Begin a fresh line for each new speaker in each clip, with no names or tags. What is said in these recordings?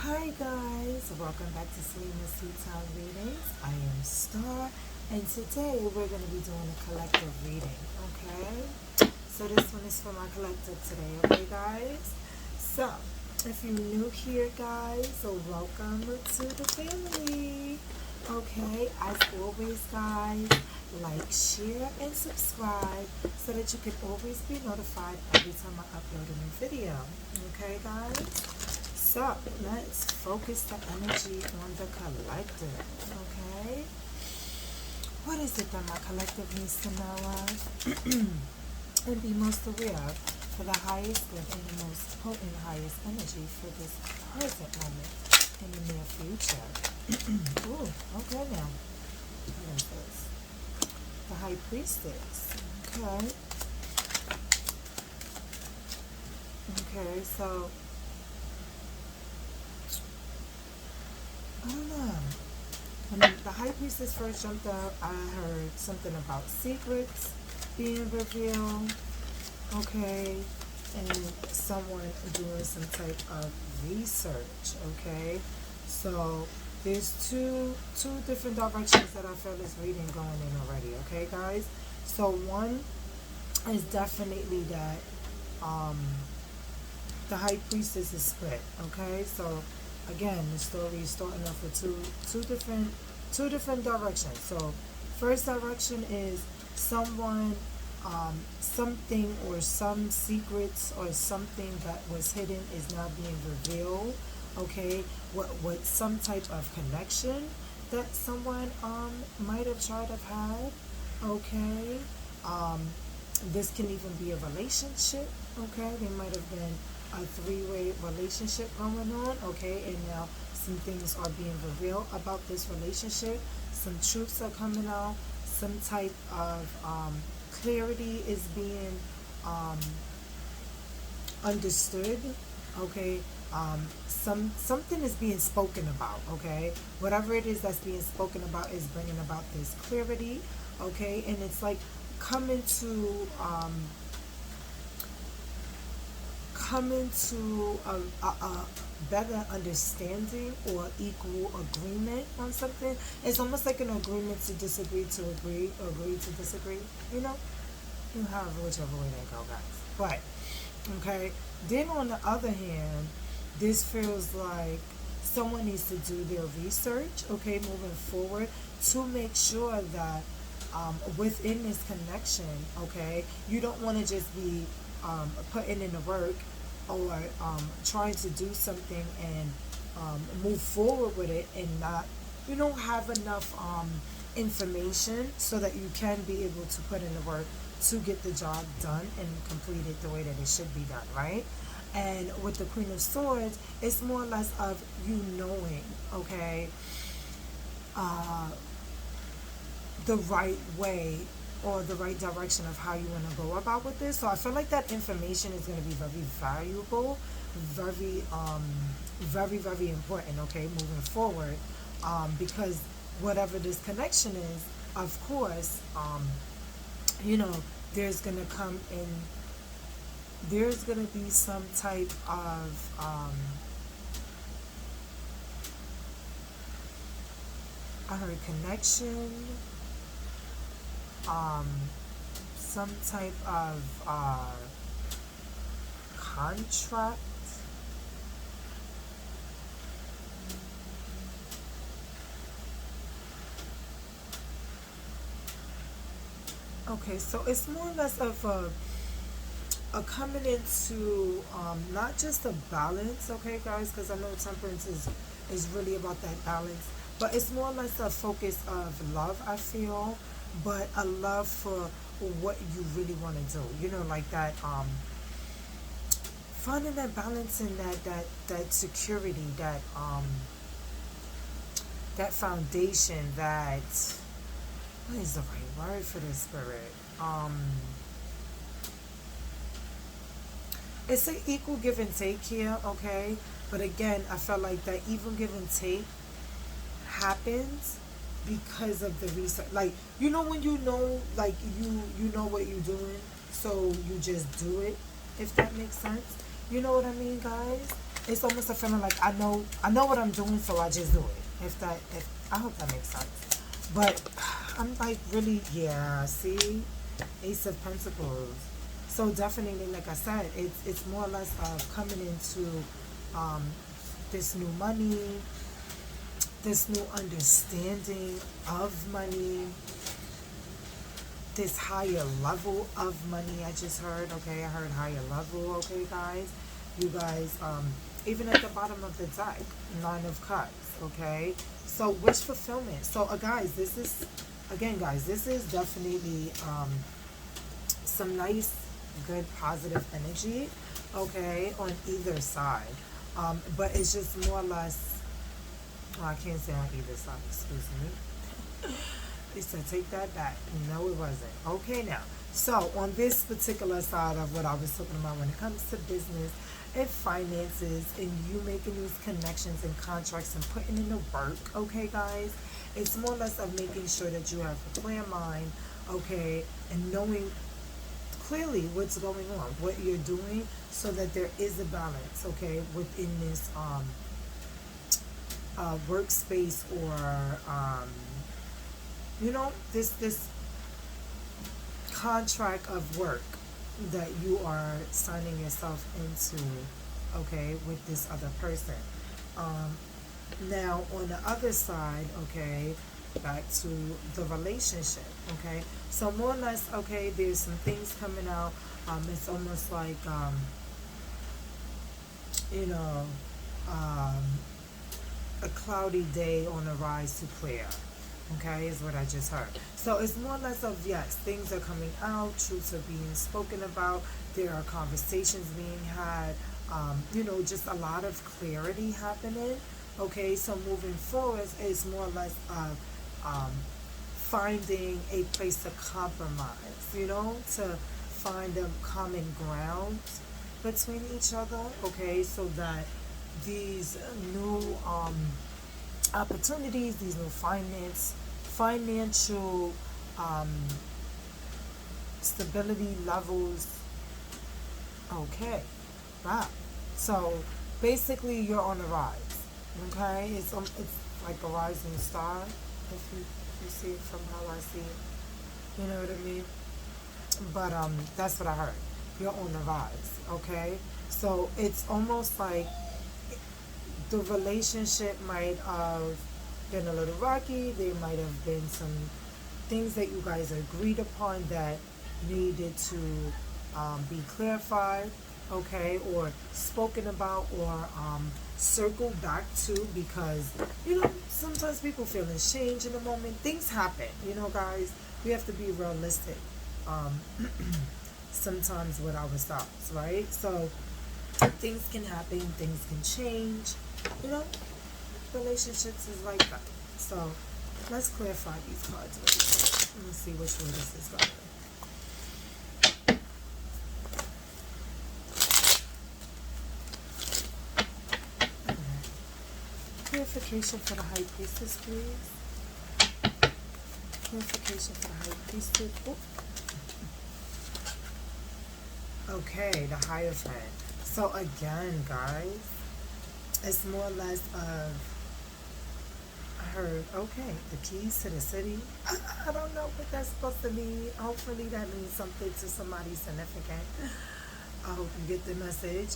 Hi guys, welcome back to SalemasTarot readings. I am Star, and today we're going to be doing a collective reading, okay? So this one is for my collective today, okay guys? So, if you're new here guys, so welcome to the family, okay? As always guys, like, share, and subscribe so that you can always be notified every time I upload a new video, okay guys? So, let's focus the energy on the collective, okay? What is it that my collective needs to know of and be most aware of for the highest good and the most potent highest energy for this present moment in the near future? Ooh, okay now. What is this? The High Priestess. Okay. Okay, so I don't know. When the High Priestess first jumped out, I heard something about secrets being revealed, okay, and someone doing some type of research, okay. So there's two different directions that I feel this reading going in already, okay, guys. So one is definitely that the High Priestess is split, okay. So again, the story is starting off with two different directions. So first direction is someone, something or some secrets or something that was hidden is now being revealed, okay, what some type of connection that someone might have tried to have, okay. This can even be a relationship, okay. There might have been a three-way relationship going on, okay, and now some things are being revealed about this relationship. Some truths are coming out. Some type of clarity is being understood, okay. Something is being spoken about, okay. Whatever it is that's being spoken about is bringing about this clarity, okay, and it's like coming to a better understanding or equal agreement on something. It's almost like an agreement to disagree to agree to disagree, you know, whichever way they go guys. But okay, then on the other hand, this feels like someone needs to do their research, okay, moving forward, to make sure that within this connection, okay, you don't want to just be putting in the work or trying to do something and move forward with it and not, have enough information so that you can be able to put in the work to get the job done and complete it the way that it should be done, right? And with the Queen of Swords, it's more or less of you knowing, okay, the right way or the right direction of how you want to go about with this. So I feel like that information is going to be very valuable, very very important, okay, moving forward, because whatever this connection is, of course, there's going to come in, there's going to be some type of I heard connection, some type of contract, okay. So it's more or less of a coming into not just a balance, okay guys, because I know temperance is really about that balance, but it's more or less a focus of love, I feel, but a love for what you really want to do, like that, finding that balance and that security, that foundation, that, what is the right word for this, spirit? It's an equal give and take here, okay, but again, I felt like that even give and take happens because of the research. Like, when like you know what you're doing, so you just do it, if that makes sense. You know what I mean, guys? it's almost a feeling like I know what I'm doing, so I just do it. If I hope that makes sense. But I'm like, really, yeah. See, Ace of Pentacles. So definitely, like I said, it's more or less coming into um, this new money, this new understanding of money, this higher level of money. I just heard. Okay, I heard higher level. Okay, guys, you guys, even at the bottom of the deck, Nine of Cups. Okay, so wish fulfillment. So guys, this is, again, guys, this is definitely some nice, good, positive energy. Okay, on either side, but it's just more or less, well, I can't say on either side, excuse me. He said, take that back. No, it wasn't. Okay, now. So, on this particular side of what I was talking about when it comes to business and finances and you making these connections and contracts and putting in the work, okay, guys, it's more or less of making sure that you have a clear mind, okay, and knowing clearly what's going on, what you're doing, so that there is a balance, okay, within this workspace, or this contract of work that you are signing yourself into, okay, with this other person. Now on the other side, okay, back to the relationship, okay, so more or less, okay, there's some things coming out. It's almost like you know um, a cloudy day on a rise to clear, okay, is what I just heard. So it's more or less of, yes, things are coming out, truths are being spoken about, there are conversations being had, just a lot of clarity happening, okay. So moving forward is more or less finding a place to compromise, to find a common ground between each other, okay, so that these new opportunities, these new financial stability levels, okay, wow. So basically, you're on the rise, okay. It's like a rising star, if you see it from how I see it. You know what I mean? But that's what I heard. You're on the rise, okay. So it's almost like the relationship might have been a little rocky. There might have been some things that you guys agreed upon that needed to be clarified, okay, or spoken about, or circled back to, because sometimes people feel change in the moment. Things happen, guys. We have to be realistic sometimes with our thoughts, right? So things can happen, things can change, relationships is like that. So let's clarify these cards really quick. Let's see which way this is going. Clarification for the High Priestess, please. Clarification for the High Priestess. Oh. Okay, the Hierophant. So again, guys, it's more or less of, I heard, okay, the keys to the city. I don't know what that's supposed to mean. Hopefully that means something to somebody significant. I hope you get the message.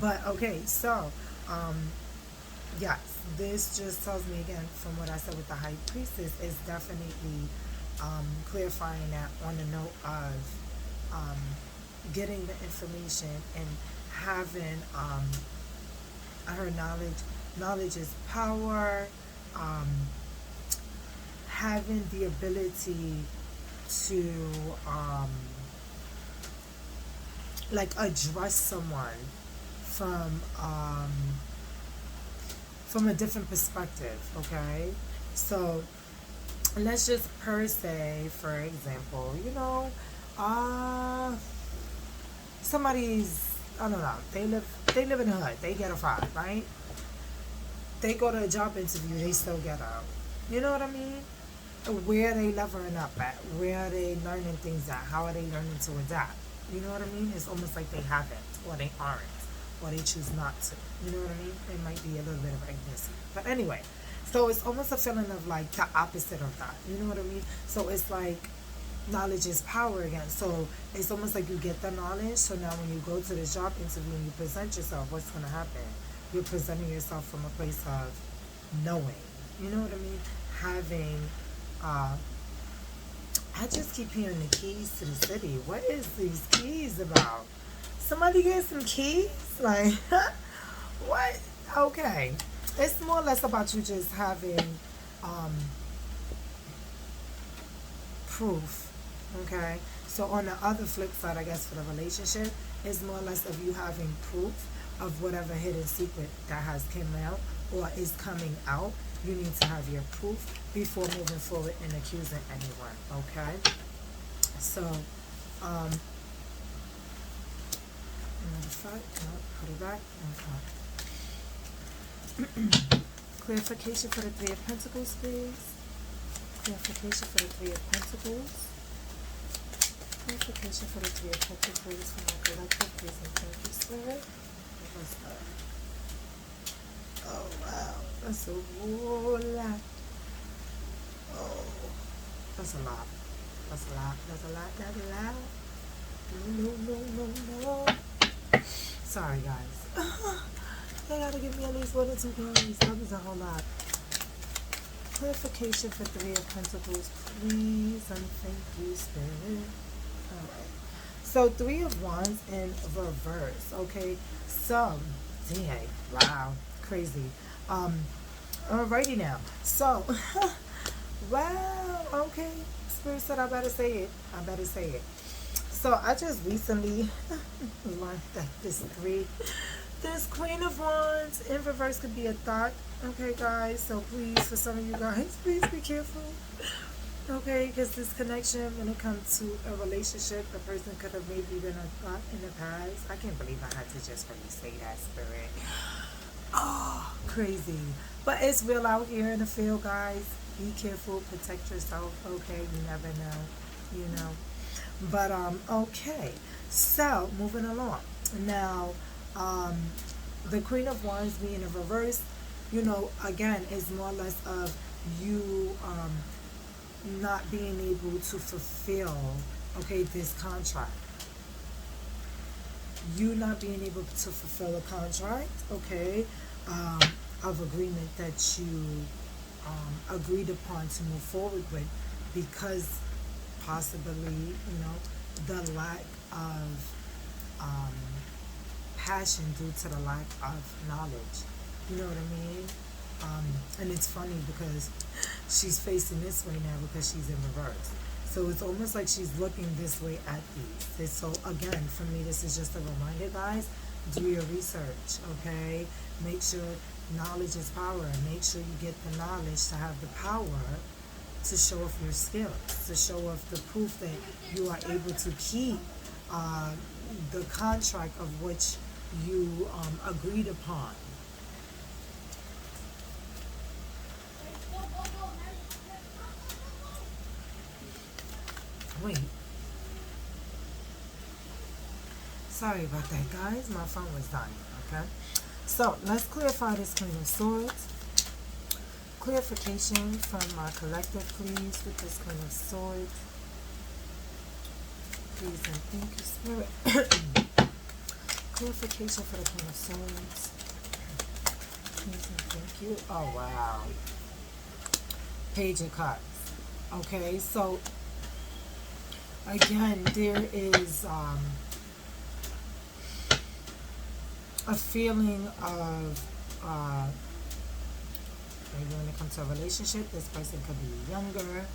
But okay, so yes, this just tells me again, from what I said with the High Priestess, is definitely clarifying that on the note of getting the information and having, I heard knowledge is power, having the ability to like address someone from a different perspective, okay? So let's just per se, for example, somebody's, I don't know, they live in the hood, they get a five, right? They go to a job interview, they still get out. You know what I mean? Where are they leveling up at? Where are they learning things at? How are they learning to adapt? You know what I mean? It's almost like they haven't, or they aren't. or they choose not to. You know what I mean? It might be a little bit of ignorance. But anyway, so it's almost a feeling of like the opposite of that. You know what I mean? So it's like knowledge is power again. So it's almost like you get the knowledge. So now when you go to the job interview and you present yourself, what's going to happen? You're presenting yourself from a place of knowing. You know what I mean? Having, I just keep hearing the keys to the city. What is these keys about? Somebody get some keys? Like, what? Okay. It's more or less about you just having proof. Okay? So on the other flip side, I guess, for the relationship, it's more or less of you having proof of whatever hidden secret that has come out or is coming out. You need to have your proof before moving forward and accusing anyone. Okay? So, another fight. No, put it back. Okay. Clarification for the Three of Pentacles, please. Clarification for the Three of Pentacles. Clarification for the Three of Pentacles for my collective, please, and thank you, Spirit. What's that? Oh, wow. That's a whole lot. Oh, that's a lot. That's a lot. That's a lot. That's a lot. No. Sorry, guys. They gotta give me at least 1 or 2 carries. That was a whole lot. Clarification for Three of Pentacles, please, and thank you, Spirit. Alright. So, Three of Wands in reverse, okay? So, dang, wow, crazy. Alrighty now. So, wow, okay. Spirit said I better say it. I better say it. So, I just recently learned that this Queen of Wands in reverse could be a thought. Okay, guys. So, please, for some of you guys, please be careful. Okay, because this connection, when it comes to a relationship, the person could have maybe been a thought in the past. I can't believe I had to just really say that, Spirit. Oh, crazy. But it's real out here in the field, guys. Be careful. Protect yourself. Okay, you never know. You know. But, okay. So, moving along. Now, the Queen of Wands being in reverse, you know, again, is more or less of you, not being able to fulfill, okay, this contract. You not being able to fulfill a contract, okay, of agreement that you agreed upon to move forward with, because possibly, you know, the lack of passion due to the lack of knowledge. You know what I mean? And it's funny because she's facing this way now because she's in reverse. So it's almost like she's looking this way at these. So again, for me, this is just a reminder, guys. Do your research, okay? Make sure knowledge is power. Make sure you get the knowledge to have the power to show off your skills, to show off the proof that you are able to keep the contract of which you agreed upon. Wait. Sorry about that, guys. My phone was dying, okay? So, let's clarify this Queen of Swords. Clarification from my collective, please, with this Queen of Swords. Please and thank you, Spirit. Clarification for the Queen of Swords. Please and thank you. Oh, wow. Page of Cups. Okay, so again, there is a feeling of maybe when it comes to a relationship, this person could be younger.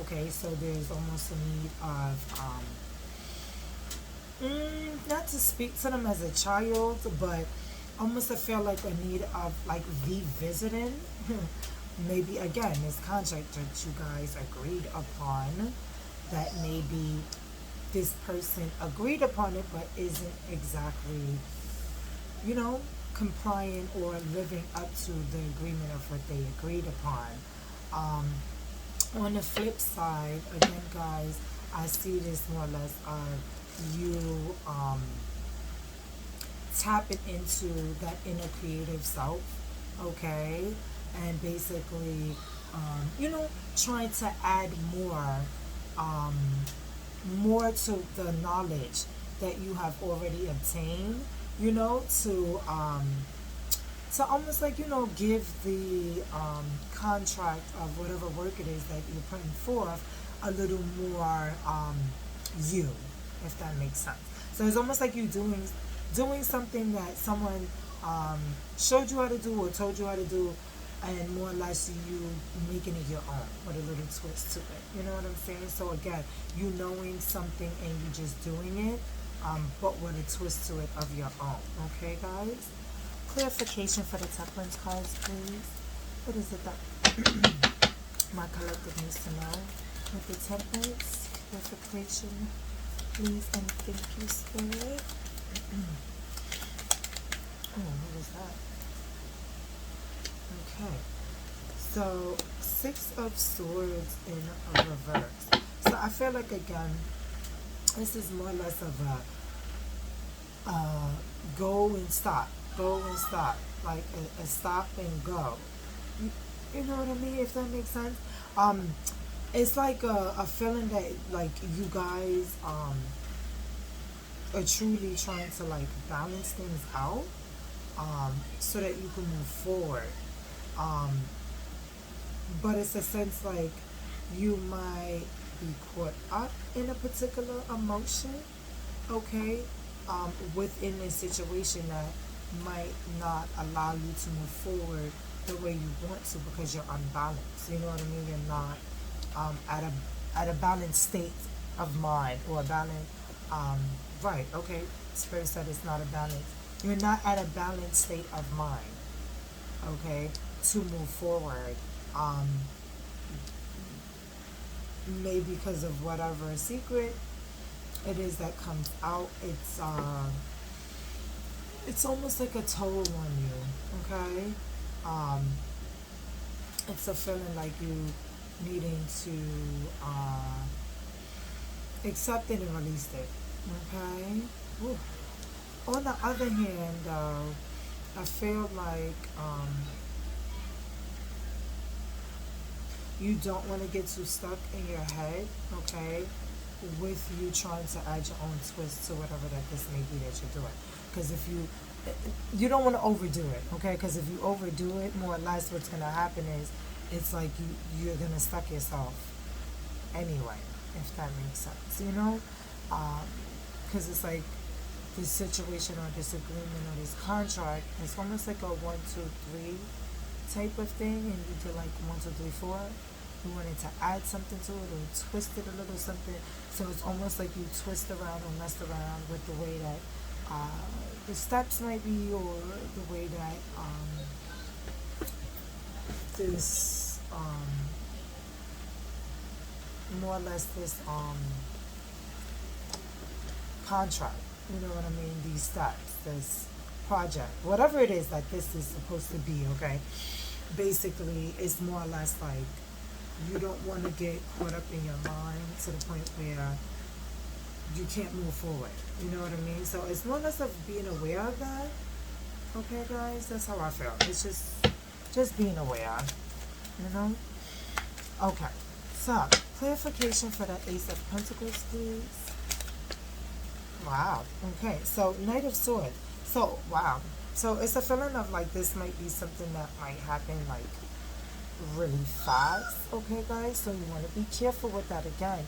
Okay, so there's almost a need of not to speak to them as a child, but almost I feel like a need of like revisiting. Maybe again, this contract that you guys agreed upon, that maybe this person agreed upon it but isn't exactly, you know, complying or living up to the agreement of what they agreed upon. On the flip side, again, guys, I see this more or less you tapping into that inner creative self, okay, and basically, trying to add um, more to the knowledge that you have already obtained, to almost like, give the contract of whatever work it is that you're putting forth a little more you, if that makes sense. So it's almost like you doing something that someone showed you how to do or told you how to do, and more or less you making it your own with a little twist to it. You know what I'm saying? So again, you knowing something and you just doing it, but with a twist to it of your own. Okay, guys? Clarification for the temperance cards, please. What is it that my collective needs to know? With the temperance, clarification, please, and thank you, Spirit. Oh, what was that? Okay. So, Six of Swords in a reverse. So, I feel like, again, this is more or less of a go and stop. Go and stop. Like a stop and go. You know what I mean? If that makes sense. It's like a feeling that, like, you guys are truly trying to, like, balance things out, so that you can move forward. But it's a sense like you might be caught up in a particular emotion, okay, within a situation that might not allow you to move forward the way you want to because you're unbalanced. You know what I mean? You're not at a balanced state of mind, or a balanced right, okay, Spirit said it's not a balance. You're not at a balanced state of mind, okay, to move forward. Maybe because of whatever secret it is that comes out, it's almost like a toll on you, okay? It's a feeling like you needing to accept it and release it, okay? Ooh. On the other hand, though, I feel like you don't want to get too stuck in your head, okay, with you trying to add your own twist to whatever that this may be that you're doing. Because if you don't want to overdo it, okay? Because if you overdo it, more or less what's going to happen is it's like you're going to stuck yourself anyway, if that makes sense, because it's like this situation or this agreement or this contract, it's almost like a 1, 2, 3 type of thing, and you did like 1, 2, 3, 4. You wanted to add something to it or twist it a little something. So it's almost like you twist around or mess around with the way that the steps might be, or the way that this more or less this contract, you know what I mean, these steps, this project, whatever it is that this is supposed to be, okay, basically it's more or less like you don't want to get caught up in your mind to the point where you can't move forward, you know what I mean? So it's more or less of being aware of that, okay, guys? That's how I feel. It's just being aware, Okay, so clarification for the Ace of Pentacles, please. Wow. Okay, so Knight of Swords. So, wow. So it's a feeling of like this might be something that might happen like really fast, okay, guys? So you want to be careful with that. Again,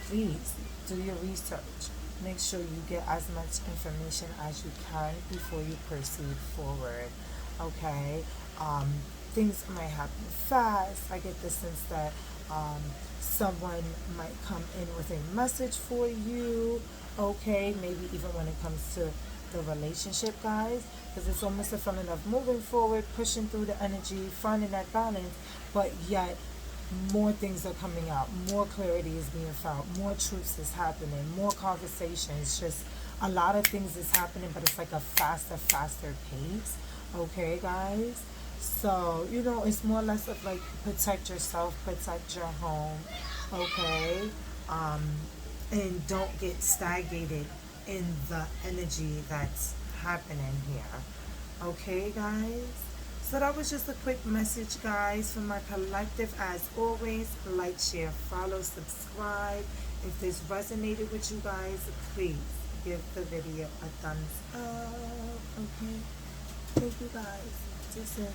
please do your research. Make sure you get as much information as you can before you proceed forward, okay? Things might happen fast. I get the sense that someone might come in with a message for you, okay? Maybe even when it comes to the relationship, guys, because it's almost a feeling of moving forward, pushing through the energy, finding that balance, but yet more things are coming out, more clarity is being found, more truths is happening, more conversations, just a lot of things is happening, but it's like a faster pace, okay, guys? So, it's more or less of like protect yourself, protect your home, okay? And don't get stagnated in the energy that's happening here. Okay, guys? So that was just a quick message, guys, from my collective. As always, like, share, follow, subscribe. If this resonated with you guys, please give the video a thumbs up. Okay? Thank you, guys. See you soon.